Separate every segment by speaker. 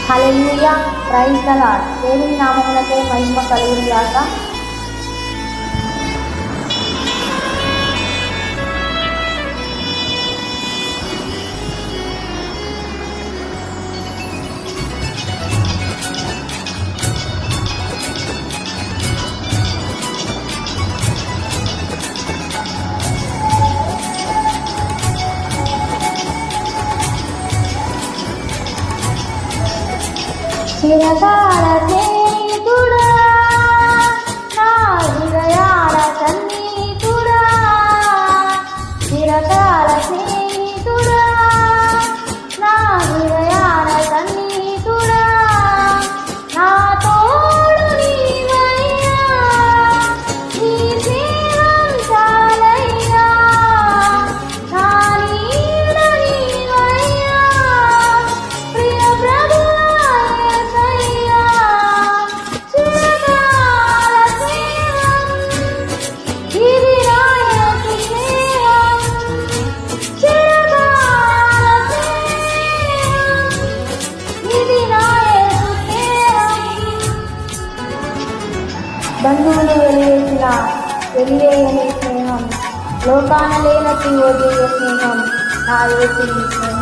Speaker 1: Hallelujah, praise the lord. దేవుని నామమునకే మహిమ కలుగును గాక. చిరకాల స్నేహితుడా, నా హృదయాల సన్నిహితుడా, చిరకాల స్నేహితుడా, నా హృదయాల సన్నిహితుడా, నా తోడు నీవయ్యా, నీ స్నేహం చాలయ్యా, నా నీడ నీవయ్యా, ప్రియ ప్రభు బంధువులు వెలివేయని స్నేహం, లోకాన లేనట్టు వదిలే స్నేహం, నా యేసు నీ స్నేహం.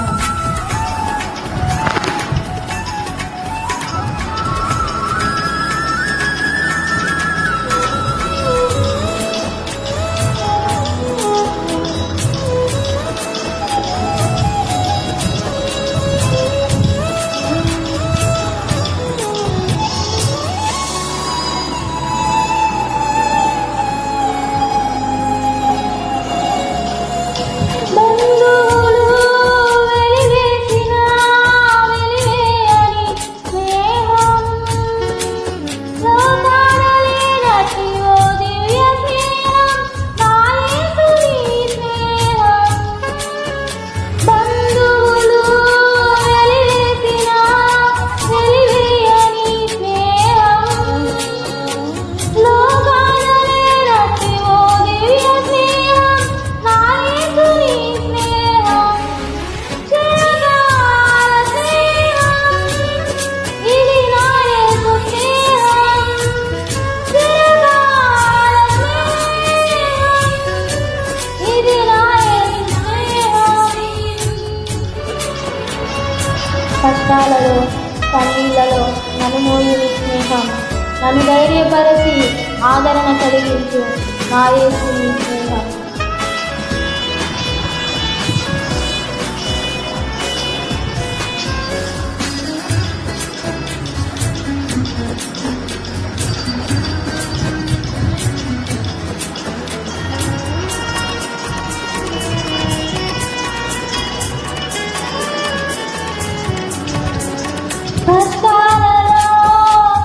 Speaker 1: కష్టాలలో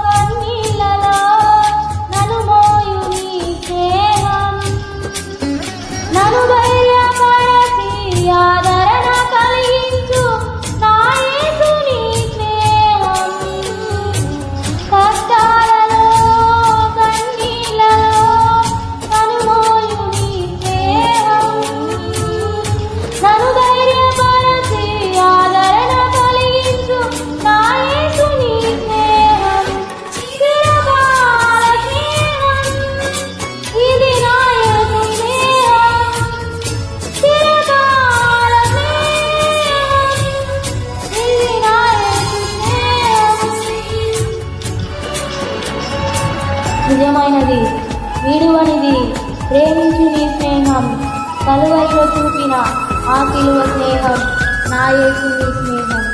Speaker 1: కన్నీళ్లలో నన్ను మోయుని స్నేహం, నన్ను ధైర్యపరచి ఆదరణ కలిగించు నా యేసు నీ స్నేహం. నిజమైనది, విడువనిది, ప్రేమించు నీ స్నేహం, కలువరిలో చూపిన ఆ సిలువ స్నేహం, నా యేసు నీ స్నేహం.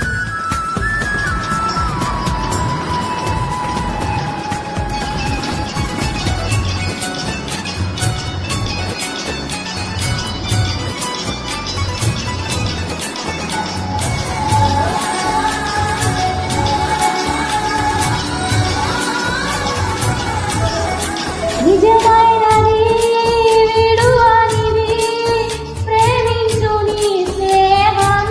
Speaker 1: నిజమైనది, విడువనిది, ప్రేమించు నీ స్నేహం,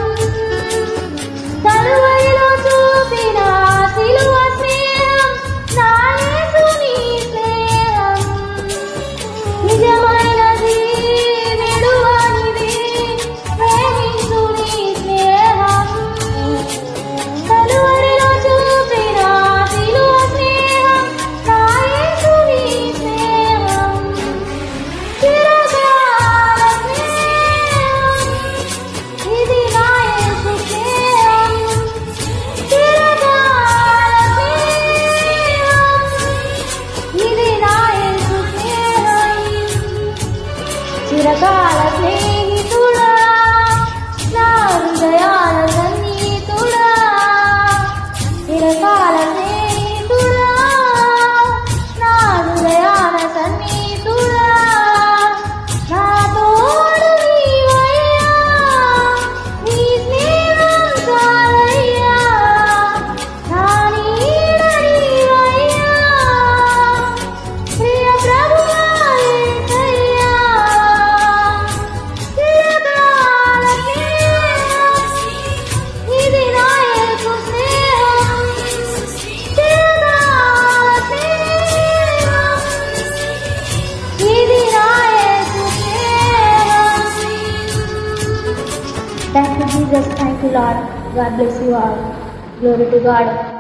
Speaker 1: Thank you, Jesus. Thank you, Lord. God bless you all. Glory to God.